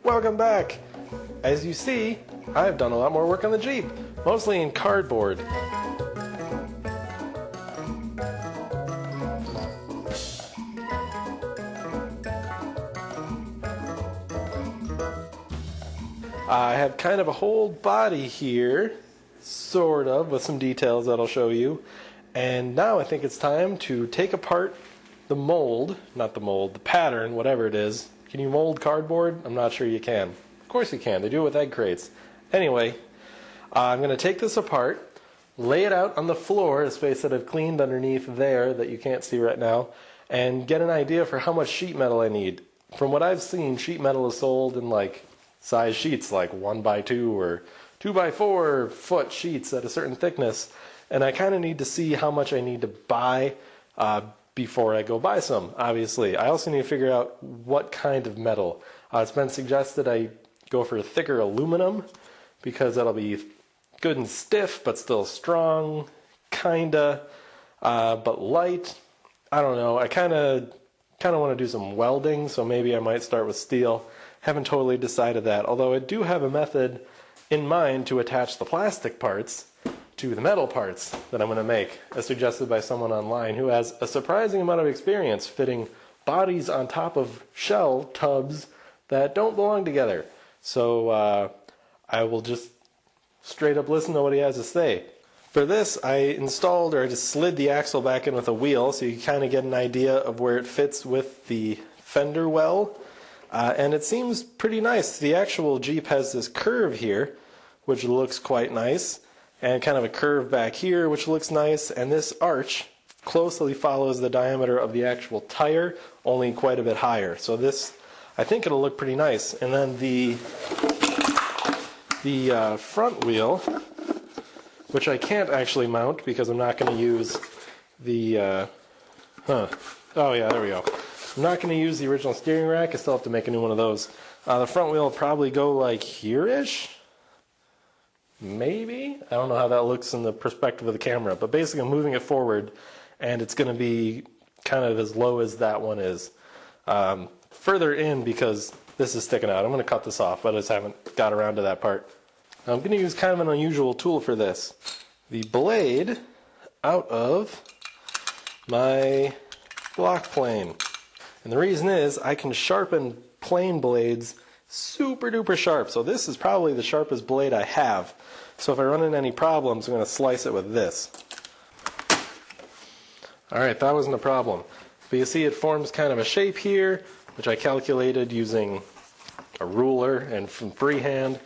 Welcome back! As you see, I've done a lot more work on the Jeep, mostly in cardboard. I have kind of a whole body here, sort of, with some details that I'll show you. And now I think it's time to take apart the mold, not the mold, the pattern, whatever it is. Can you mold cardboard? I'm not sure you can. Of course you can. They do it with egg crates. Anyway, I'm going to take this apart, lay it out on the floor, a space that I've cleaned underneath there that you can't see right now, and get an idea for how much sheet metal I need. From what I've seen, sheet metal is sold in like size sheets like 1x2 or 2x4 foot sheets at a certain thickness, and I kind of need to see how much I need to buy before I go buy some, obviously. I also need to figure out what kind of metal. It's been suggested I go for thicker aluminum because that'll be good and stiff but still strong, kinda, but light. I don't know. I kind of want to do some welding, so maybe I might start with steel. Haven't totally decided that, although I do have a method in mind to attach the plastic parts to the metal parts that I'm going to make, as suggested by someone online who has a surprising amount of experience fitting bodies on top of shell tubs that don't belong together. So I will just straight up listen to what he has to say. For this, I installed, or I just slid the axle back in with a wheel so you kind of get an idea of where it fits with the fender well. And it seems pretty nice. The actual Jeep has this curve here, which looks quite nice, and kind of a curve back here, which looks nice, and this arch closely follows the diameter of the actual tire, only quite a bit higher. So this, I think it'll look pretty nice. And then the front wheel, which I can't actually mount because I'm not going to use the, oh yeah, there we go. I'm not going to use the original steering rack. I still have to make a new one of those. The front wheel will probably go like here-ish. Maybe? I don't know how that looks in the perspective of the camera. But basically I'm moving it forward, and it's going to be kind of as low as that one is. Further in, because this is sticking out. I'm going to cut this off, but I just haven't got around to that part. I'm going to use kind of an unusual tool for this. The blade out of my block plane. And the reason is I can sharpen plane blades super duper sharp. So this is probably the sharpest blade I have. So if I run into any problems, I'm going to slice it with this. Alright, that wasn't a problem. But you see it forms kind of a shape here, which I calculated using a ruler and from freehand.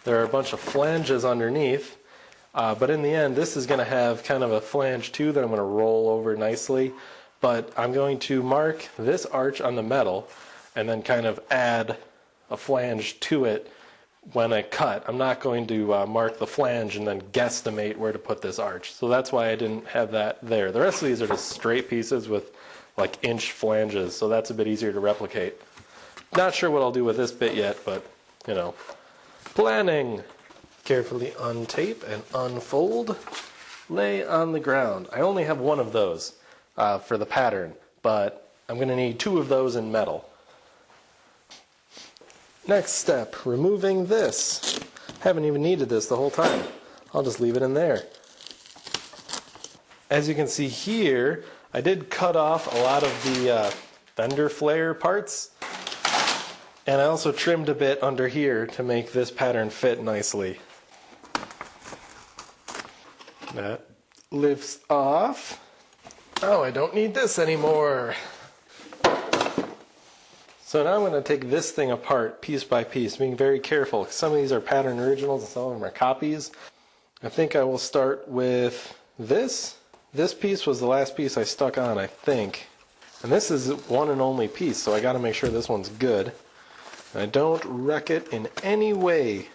There are a bunch of flanges underneath. But in the end, this is going to have kind of a flange too that I'm going to roll over nicely. But I'm going to mark this arch on the metal and then kind of add a flange to it when I cut. I'm not going to mark the flange and then guesstimate where to put this arch. So that's why I didn't have that there. The rest of these are just straight pieces with like inch flanges, so that's a bit easier to replicate. Not sure what I'll do with this bit yet, but you know. Planning. Carefully untape and unfold. Lay on the ground. I only have one of those for the pattern, but I'm going to need two of those in metal. Next step, removing this. Haven't even needed this the whole time. I'll just leave it in there. As you can see here, I did cut off a lot of the fender flare parts, and I also trimmed a bit under here to make this pattern fit nicely. That lifts off. Oh, I don't need this anymore. So now I'm going to take this thing apart piece by piece, being very careful. Some of these are pattern originals and some of them are copies. I think I will start with this. This piece was the last piece I stuck on, I think. And this is one and only piece, so I got to make sure this one's good. And I don't wreck it in any way.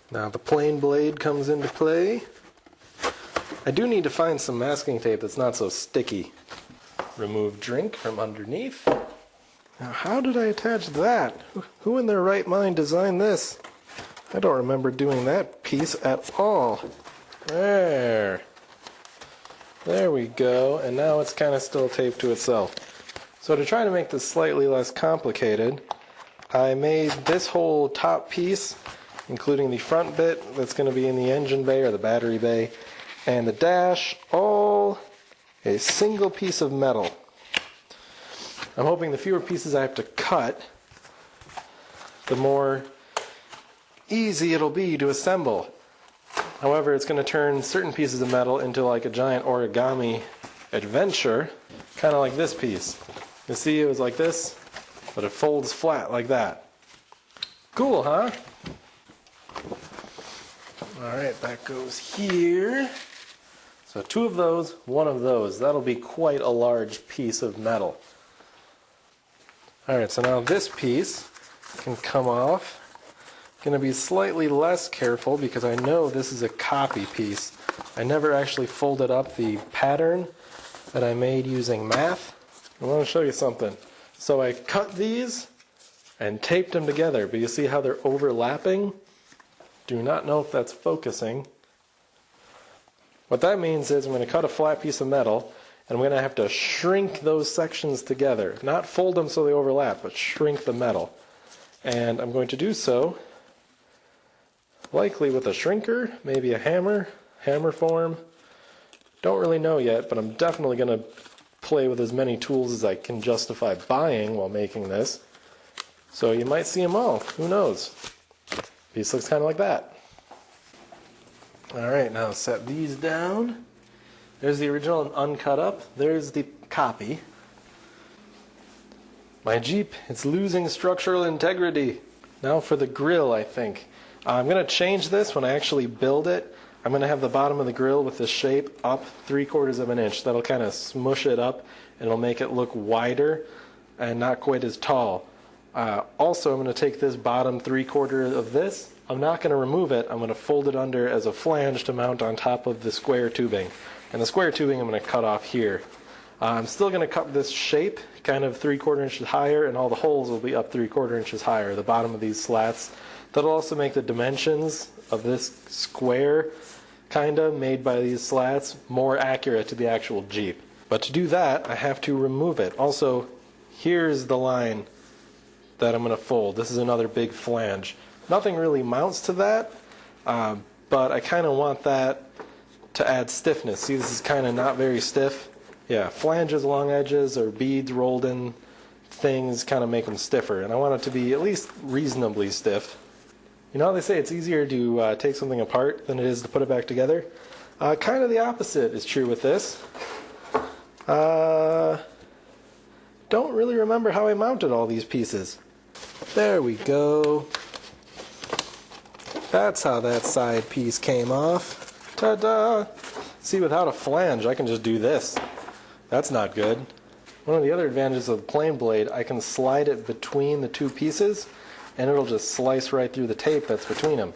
Now the plain blade comes into play. I do need to find some masking tape that's not so sticky. Remove drink from underneath. Now, how did I attach that? Who in their right mind designed this? I don't remember doing that piece at all. There. There we go. And now it's kind of still taped to itself. So to try to make this slightly less complicated, I made this whole top piece, including the front bit that's going to be in the engine bay or the battery bay, and the dash, all a single piece of metal. I'm hoping the fewer pieces I have to cut, the more easy it'll be to assemble. However, it's going to turn certain pieces of metal into like a giant origami adventure, kind of like this piece. You see, it was like this, but it folds flat like that. Cool, huh? Alright, that goes here. So 2 of those, 1 of those. That'll be quite a large piece of metal. Alright, so now this piece can come off. Going to be slightly less careful because I know this is a copy piece. I never actually folded up the pattern that I made using math. I want to show you something. So I cut these and taped them together, but you see how they're overlapping? Do not know if that's focusing. What that means is I'm going to cut a flat piece of metal and I'm going to have to shrink those sections together. Not fold them so they overlap, but shrink the metal. And I'm going to do so likely with a shrinker, maybe a hammer form. Don't really know yet, but I'm definitely going to play with as many tools as I can justify buying while making this. So you might see them all, who knows. Piece looks kind of like that. Alright, now set these down. There's the original and uncut up. There's the copy. My Jeep, it's losing structural integrity. Now for the grille, I think. I'm going to change this when I actually build it. I'm going to have the bottom of the grille with this shape up 3/4 of an inch. That'll kind of smush it up and it'll make it look wider and not quite as tall. Also, I'm going to take this bottom 3/4 of this. I'm not going to remove it. I'm going to fold it under as a flange to mount on top of the square tubing. And the square tubing I'm going to cut off here. I'm still going to cut this shape kind of 3/4 inches higher, and all the holes will be up 3/4 inches higher, the bottom of these slats. That'll also make the dimensions of this square kind of made by these slats more accurate to the actual Jeep. But to do that, I have to remove it. Also, here's the line that I'm going to fold. This is another big flange. Nothing really mounts to that, but I kind of want that to add stiffness. See, this is kind of not very stiff. Yeah, flanges along edges or beads rolled in things kind of make them stiffer, and I want it to be at least reasonably stiff. You know how they say it's easier to take something apart than it is to put it back together? Kind of the opposite is true with this. Don't really remember how I mounted all these pieces. There we go. That's how that side piece came off. Ta-da! See, without a flange, I can just do this. That's not good. One of the other advantages of the plain blade, I can slide it between the 2 pieces, and it'll just slice right through the tape that's between them.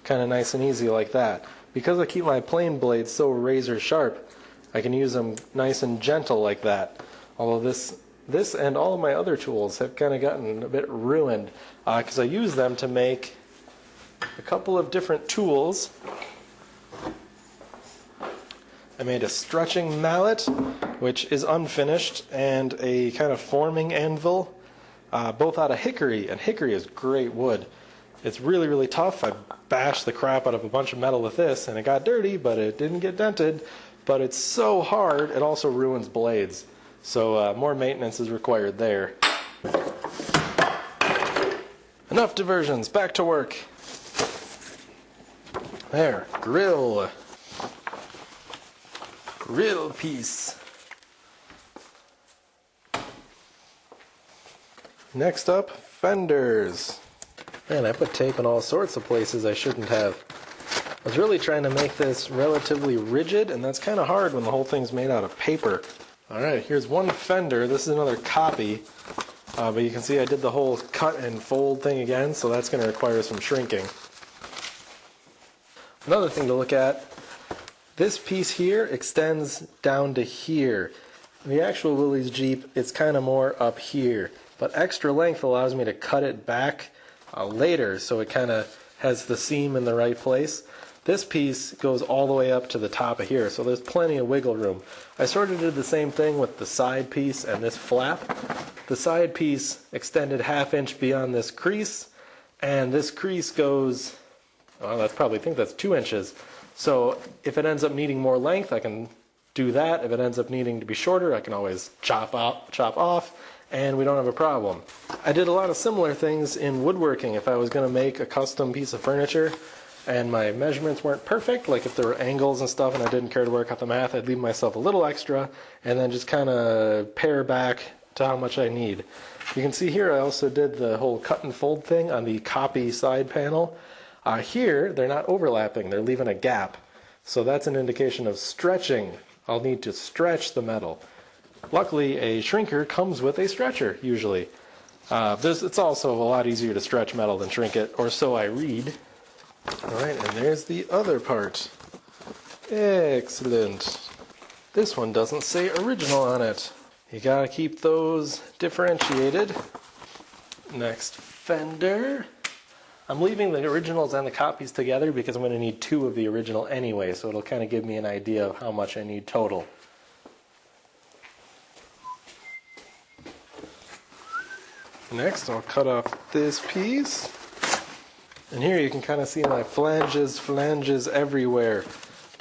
Kind of nice and easy like that. Because I keep my plain blades so razor sharp, I can use them nice and gentle like that. Although this and all of my other tools have kind of gotten a bit ruined because I use them to make a couple of different tools. I made a stretching mallet, which is unfinished, and a kind of forming anvil, both out of hickory, and hickory is great wood. It's really, really tough. I bashed the crap out of a bunch of metal with this, and it got dirty, but it didn't get dented. But it's so hard, it also ruins blades. So more maintenance is required there. Enough diversions, back to work. There, grill. Grill piece. Next up, fenders. Man, I put tape in all sorts of places I shouldn't have. I was really trying to make this relatively rigid, and that's kind of hard when the whole thing's made out of paper. Alright, here's one fender. This is another copy, but you can see I did the whole cut and fold thing again, so that's going to require some shrinking. Another thing to look at, this piece here extends down to here. In the actual Willys Jeep, it's kind of more up here, but extra length allows me to cut it back later, so it kind of has the seam in the right place. This piece goes all the way up to the top of here, so there's plenty of wiggle room. I sort of did the same thing with the side piece and this flap. the side piece extended 1/2 inch beyond this crease, and this crease goes, well, I think that's 2 inches. So if it ends up needing more length, I can do that. If it ends up needing to be shorter, I can always chop off, and we don't have a problem. I did a lot of similar things in woodworking. If I was going to make a custom piece of furniture and my measurements weren't perfect, like if there were angles and stuff and I didn't care to work out the math, I'd leave myself a little extra and then just kind of pare back to how much I need. You can see here I also did the whole cut and fold thing on the copy side panel. Here, they're not overlapping, they're leaving a gap. So that's an indication of stretching. I'll need to stretch the metal. Luckily, a shrinker comes with a stretcher, usually. It's also a lot easier to stretch metal than shrink it, or so I read. Alright, and there's the other part. Excellent. This one doesn't say original on it. You gotta keep those differentiated. Next, fender. I'm leaving the originals and the copies together because I'm going to need 2 of the original anyway, so it'll kind of give me an idea of how much I need total. Next, I'll cut off this piece. And here you can kind of see my flanges everywhere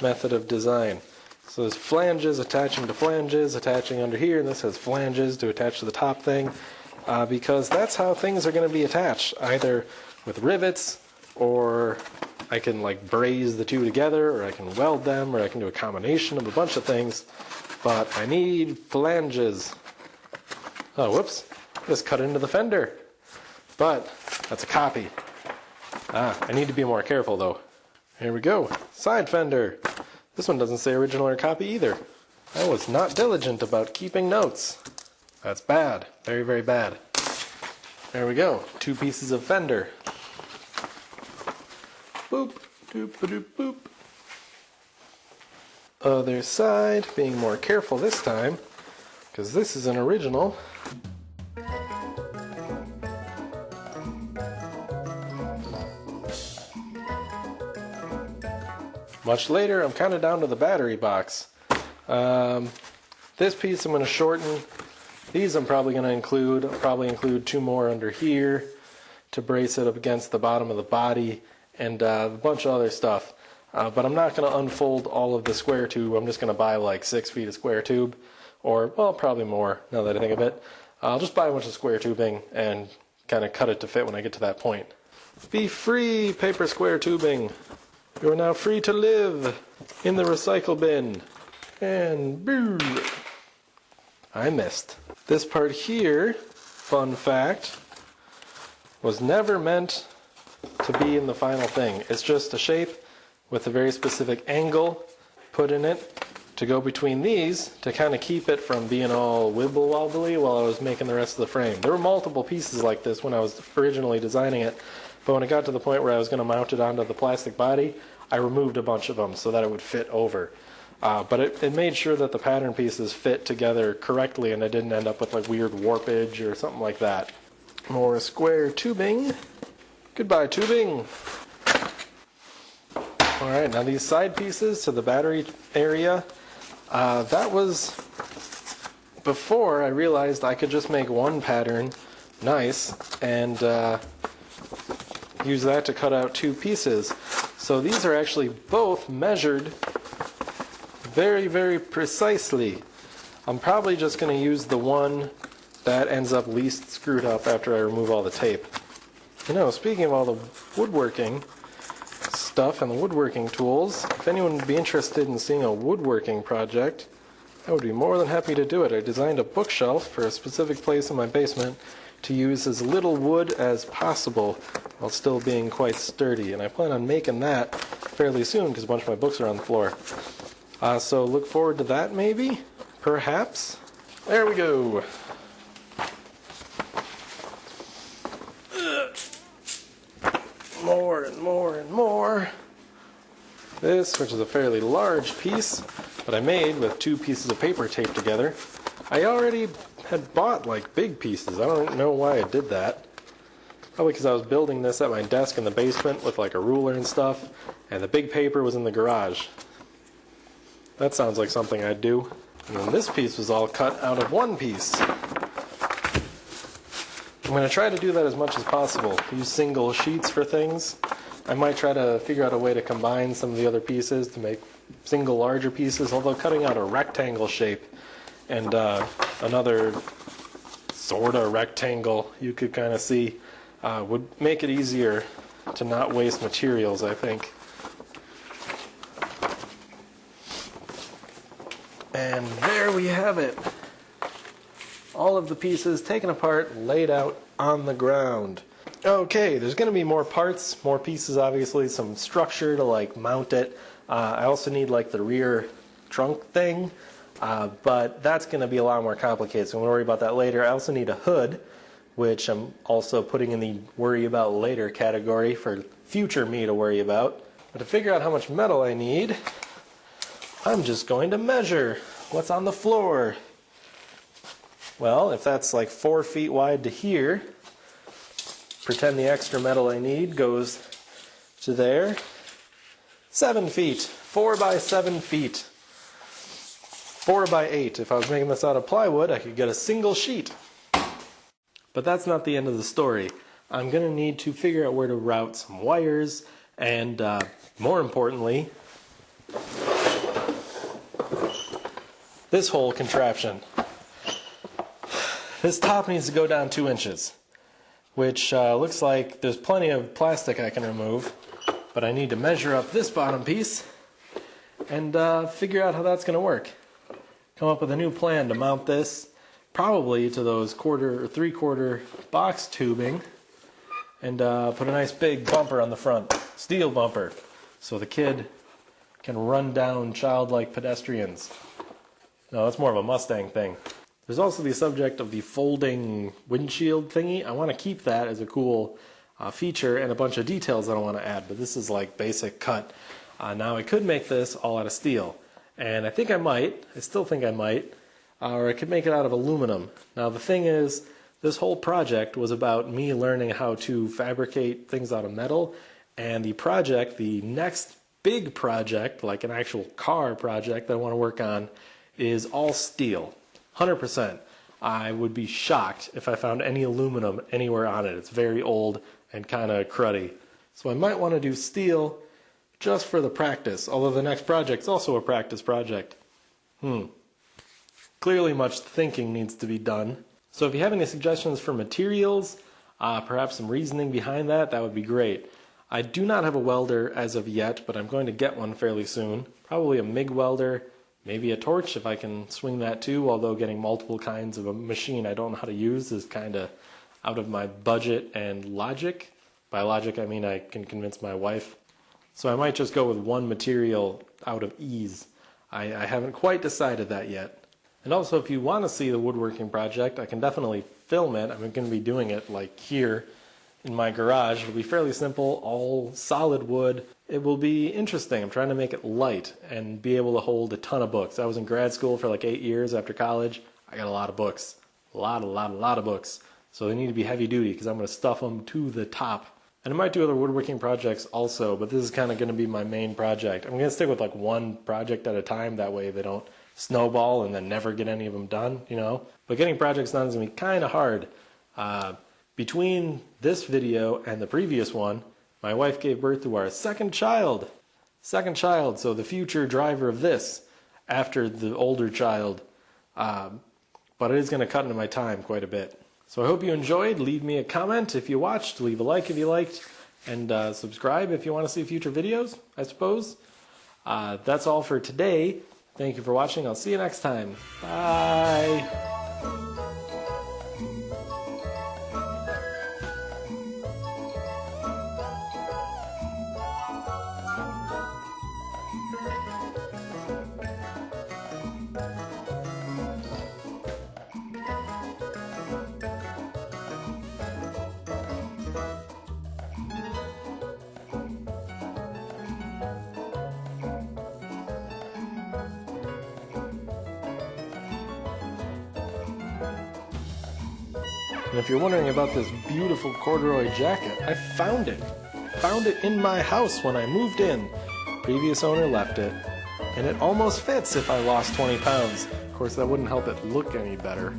method of design. So there's flanges attaching to flanges, attaching under here, and this has flanges to attach to the top thing, because that's how things are going to be attached, either with rivets, or I can like braze the two together, or I can weld them, or I can do a combination of a bunch of things, but I need flanges. Oh, whoops, just cut into the fender, but that's a copy. I need to be more careful though. Here we go, side fender. This one doesn't say original or copy either. I was not diligent about keeping notes. That's bad, very, very bad. There we go, 2 pieces of fender. Boop, doop, doop, boop. Other side, being more careful this time, because this is an original. Much later, I'm kind of down to the battery box. This piece I'm going to shorten. These I'm probably going to include. I'll probably include 2 more under here to brace it up against the bottom of the body, and a bunch of other stuff. But I'm not going to unfold all of the square tube. I'm just going to buy like 6 feet of square tube, or, well, probably more now that I think of it. I'll just buy a bunch of square tubing and kind of cut it to fit when I get to that point. Be free, paper square tubing. You are now free to live in the recycle bin. And boo! I missed. This part here, fun fact, was never meant to be in the final thing. It's just a shape with a very specific angle put in it to go between these to kind of keep it from being all wibble-wobbly while I was making the rest of the frame. There were multiple pieces like this when I was originally designing it, but when it got to the point where I was going to mount it onto the plastic body, I removed a bunch of them so that it would fit over. But it made sure that the pattern pieces fit together correctly and I didn't end up with like weird warpage or something like that. More square tubing. Goodbye, tubing. Alright, now these side pieces to the battery area, that was before I realized I could just make one pattern nice and use that to cut out 2 pieces. So these are actually both measured very, very precisely. I'm probably just going to use the one that ends up least screwed up after I remove all the tape. You know, speaking of all the woodworking stuff and the woodworking tools, if anyone would be interested in seeing a woodworking project, I would be more than happy to do it. I designed a bookshelf for a specific place in my basement to use as little wood as possible while still being quite sturdy, and I plan on making that fairly soon because a bunch of my books are on the floor. So look forward to that maybe, perhaps. There we go. More and more and more. This, which is a fairly large piece, that I made with 2 pieces of paper taped together. I already had bought like big pieces. I don't know why I did that. Probably because I was building this at my desk in the basement with like a ruler and stuff, and the big paper was in the garage. That sounds like something I'd do. And then this piece was all cut out of one piece. I'm going to try to do that as much as possible. Use single sheets for things. I might try to figure out a way to combine some of the other pieces to make single larger pieces, although cutting out a rectangle shape and another sort of rectangle you could kind of see would make it easier to not waste materials, I think. And there we have it. All of the pieces taken apart, laid out on the ground. Okay, there's going to be more parts, more pieces obviously, some structure to like mount it. I also need like the rear trunk thing, but that's going to be a lot more complicated, so I'm going to worry about that later. I also need a hood, which I'm also putting in the worry about later category for future me to worry about. But to figure out how much metal I need, I'm just going to measure what's on the floor. Well, if that's like 4 feet wide to here, pretend the extra metal I need goes to there. 7 feet. 4 by 7 feet. 4 by 8. If I was making this out of plywood, I could get a single sheet. But that's not the end of the story. I'm going to need to figure out where to route some wires and, more importantly, this whole contraption. This top needs to go down 2 inches, which looks like there's plenty of plastic I can remove, but I need to measure up this bottom piece and figure out how that's going to work. Come up with a new plan to mount this, probably to those 1/4 or 3/4 box tubing, and put a nice big bumper on the front, steel bumper, so the kid can run down childlike pedestrians. No, that's more of a Mustang thing. There's also the subject of the folding windshield thingy. I want to keep that as a cool feature and a bunch of details that I want to add, but this is like basic cut. Now I could make this all out of steel, and I think I might. I still think I might. Or I could make it out of aluminum. Now the thing is, this whole project was about me learning how to fabricate things out of metal, and the next big project, like an actual car project that I want to work on, is all steel. 100%. I would be shocked if I found any aluminum anywhere on it. It's very old and kind of cruddy. So I might want to do steel just for the practice, although the next project's also a practice project. Clearly much thinking needs to be done. So if you have any suggestions for materials, perhaps some reasoning behind that, that would be great. I do not have a welder as of yet, but I'm going to get one fairly soon. Probably a MIG welder. Maybe a torch if I can swing that too, although getting multiple kinds of a machine I don't know how to use is kind of out of my budget and logic. By logic I mean I can convince my wife. So I might just go with one material out of ease. I haven't quite decided that yet. And also if you want to see the woodworking project, I can definitely film it. I'm going to be doing it like here in my garage. It'll be fairly simple, all solid wood. It will be interesting. I'm trying to make it light and be able to hold a ton of books. I was in grad school for like 8 years after college. I got a lot of books. A lot of books. So they need to be heavy duty because I'm going to stuff them to the top. And I might do other woodworking projects also, but this is kind of going to be my main project. I'm going to stick with like one project at a time. That way they don't snowball and then never get any of them done, you know. But getting projects done is going to be kind of hard. Between this video and the previous one, my wife gave birth to our second child. So the future driver of this after the older child. But it is going to cut into my time quite a bit. So I hope you enjoyed. Leave me a comment if you watched. Leave a like if you liked. And subscribe if you want to see future videos, I suppose. That's all for today. Thank you for watching. I'll see you next time. Bye. And if you're wondering about this beautiful corduroy jacket, I found it. Found it in my house when I moved in. Previous owner left it. And it almost fits if I lost 20 pounds. Of course, that wouldn't help it look any better.